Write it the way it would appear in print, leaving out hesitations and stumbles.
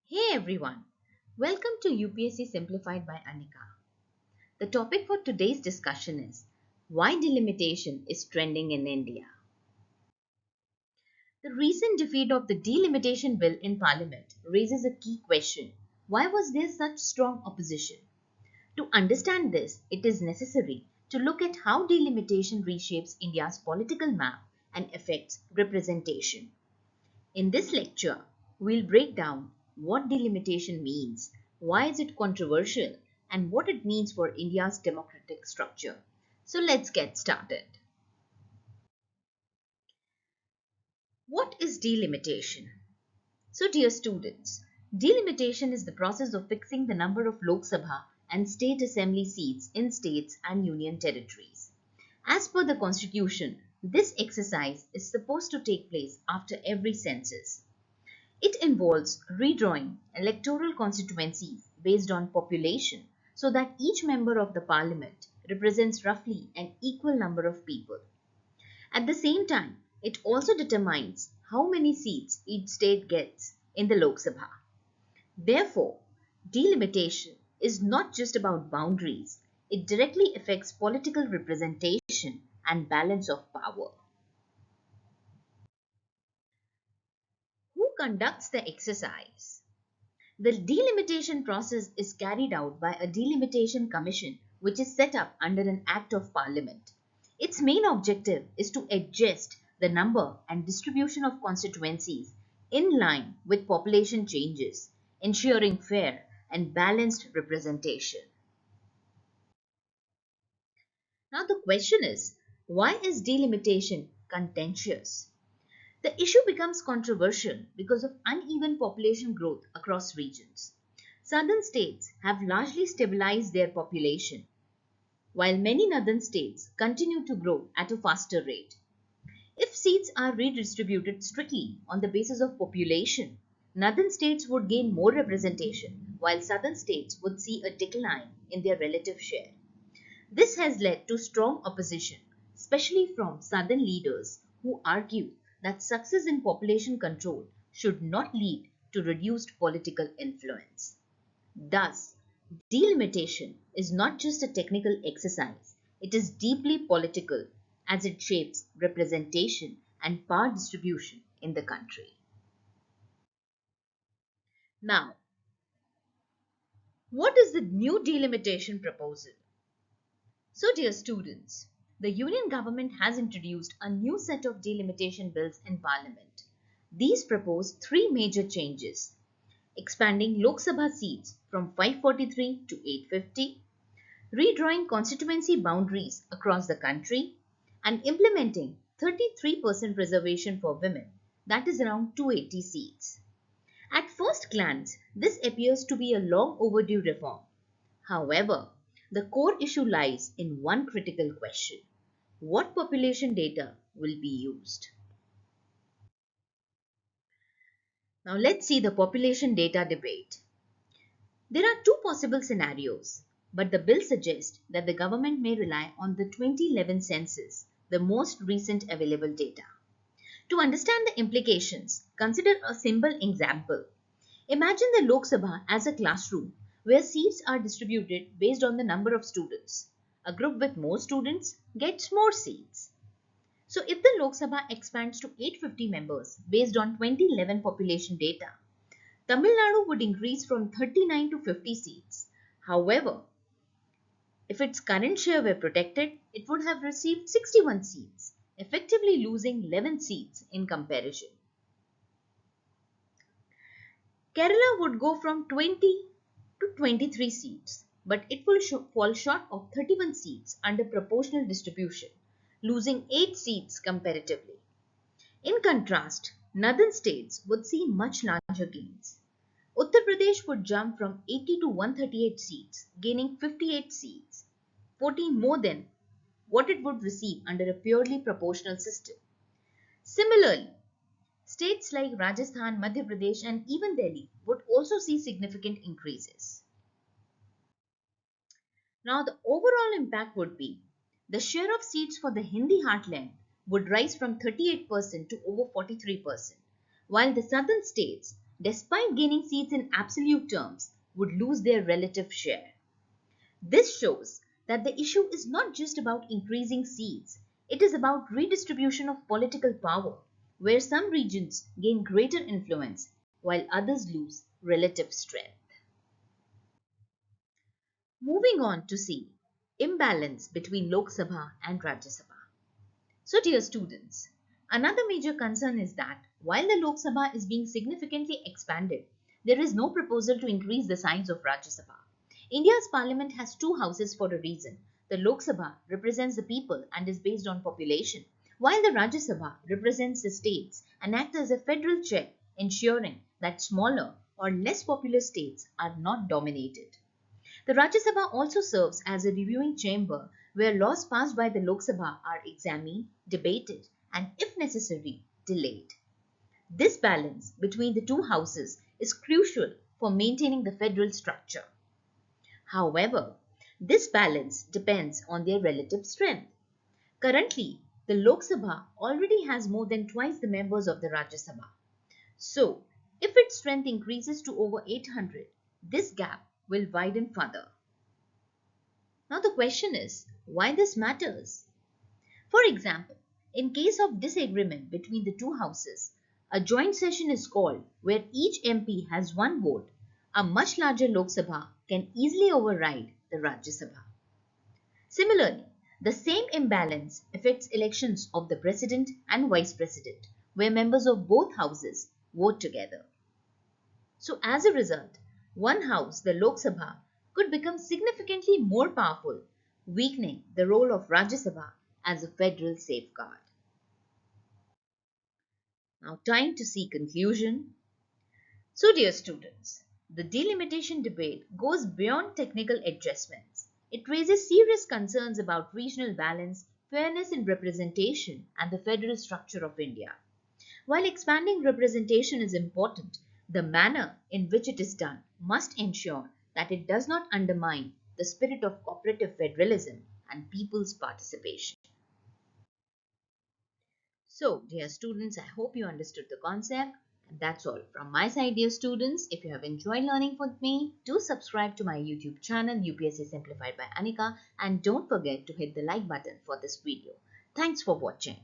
Hey everyone, welcome to UPSC Simplified by Anika. The topic for today's discussion is why delimitation is trending in India. The recent defeat of the Delimitation Bill in Parliament raises a key question. Why was there such strong opposition? To understand this, it is necessary to look at how delimitation reshapes India's political map and affects representation. In this lecture, we'll break down what delimitation means, why is it controversial, and what it means for India's democratic structure. So let's get started. What is delimitation? So dear students, delimitation is the process of fixing the number of Lok Sabha and state assembly seats in states and union territories. As per the constitution, this exercise is supposed to take place after every census. It involves redrawing electoral constituencies based on population so that each member of the parliament represents roughly an equal number of people. At the same time, it also determines how many seats each state gets in the Lok Sabha. Therefore, delimitation is not just about boundaries, it directly affects political representation and balance of power. Who conducts the exercise? The delimitation process is carried out by a delimitation commission which is set up under an Act of Parliament. Its main objective is to adjust the number and distribution of constituencies in line with population changes, ensuring fair and balanced representation. Now the question is, why is delimitation contentious? The issue becomes controversial because of uneven population growth across regions. Southern states have largely stabilized their population, while many northern states continue to grow at a faster rate. If seats are redistributed strictly on the basis of population, northern states would gain more representation, while southern states would see a decline in their relative share. This has led to strong opposition, especially from southern leaders who argue that success in population control should not lead to reduced political influence. Thus, delimitation is not just a technical exercise, it is deeply political as it shapes representation and power distribution in the country. Now, what is the new delimitation proposal? So, dear students, the Union government has introduced a new set of delimitation bills in Parliament. These propose three major changes: expanding Lok Sabha seats from 543 to 850, redrawing constituency boundaries across the country, and implementing 33% reservation for women, that is around 280 seats. At first glance, this appears to be a long overdue reform. However, the core issue lies in one critical question: what population data will be used? Now let's see the population data debate. There are two possible scenarios, but the bill suggests that the government may rely on the 2011 census, the most recent available data. To understand the implications, consider a simple example. Imagine the Lok Sabha as a classroom where seats are distributed based on the number of students. A group with more students gets more seats. So if the Lok Sabha expands to 850 members based on 2011 population data, Tamil Nadu would increase from 39 to 50 seats. However, if its current share were protected, it would have received 61 seats, effectively losing 11 seats in comparison. Kerala would go from 20 to 23 seats, but it will fall short of 31 seats under proportional distribution, losing 8 seats comparatively. In contrast, northern states would see much larger gains. Uttar Pradesh would jump from 80 to 138 seats, gaining 58 seats, 14 more than what it would receive under a purely proportional system. Similarly, states like Rajasthan, Madhya Pradesh, and even Delhi would also see significant increases. Now, the overall impact would be the share of seats for the Hindi heartland would rise from 38% to over 43%, while the southern states despite gaining seats in absolute terms, would lose their relative share. This shows that the issue is not just about increasing seats, it is about redistribution of political power, where some regions gain greater influence while others lose relative strength. Moving on to see imbalance between Lok Sabha and Rajya Sabha. So, dear students, another major concern is that while the Lok Sabha is being significantly expanded, there is no proposal to increase the size of Rajya Sabha. India's parliament has two houses for a reason. The Lok Sabha represents the people and is based on population, while the Rajya Sabha represents the states and acts as a federal check, ensuring that smaller or less populous states are not dominated. The Rajya Sabha also serves as a reviewing chamber where laws passed by the Lok Sabha are examined, debated, and if necessary, delayed. This balance between the two houses is crucial for maintaining the federal structure. However, this balance depends on their relative strength. Currently, the Lok Sabha already has more than twice the members of the Rajya Sabha. So, if its strength increases to over 800, this gap will widen further. Now the question is, why this matters? For example, in case of disagreement between the two houses, a joint session is called where each MP has one vote. A much larger Lok Sabha can easily override the Rajya Sabha. Similarly, the same imbalance affects elections of the president and vice president, where members of both houses vote together. So as a result, one house, the Lok Sabha, could become significantly more powerful, weakening the role of Rajya Sabha as a federal safeguard. Now time to see conclusion. So dear students, the delimitation debate goes beyond technical adjustments. It raises serious concerns about regional balance, fairness in representation, and the federal structure of India. While expanding representation is important, the manner in which it is done must ensure that it does not undermine the spirit of cooperative federalism and people's participation. So, dear students, I hope you understood the concept. And that's all from my side, dear students. If you have enjoyed learning with me, do subscribe to my YouTube channel UPSC Simplified by Anika, and don't forget to hit the like button for this video. Thanks for watching.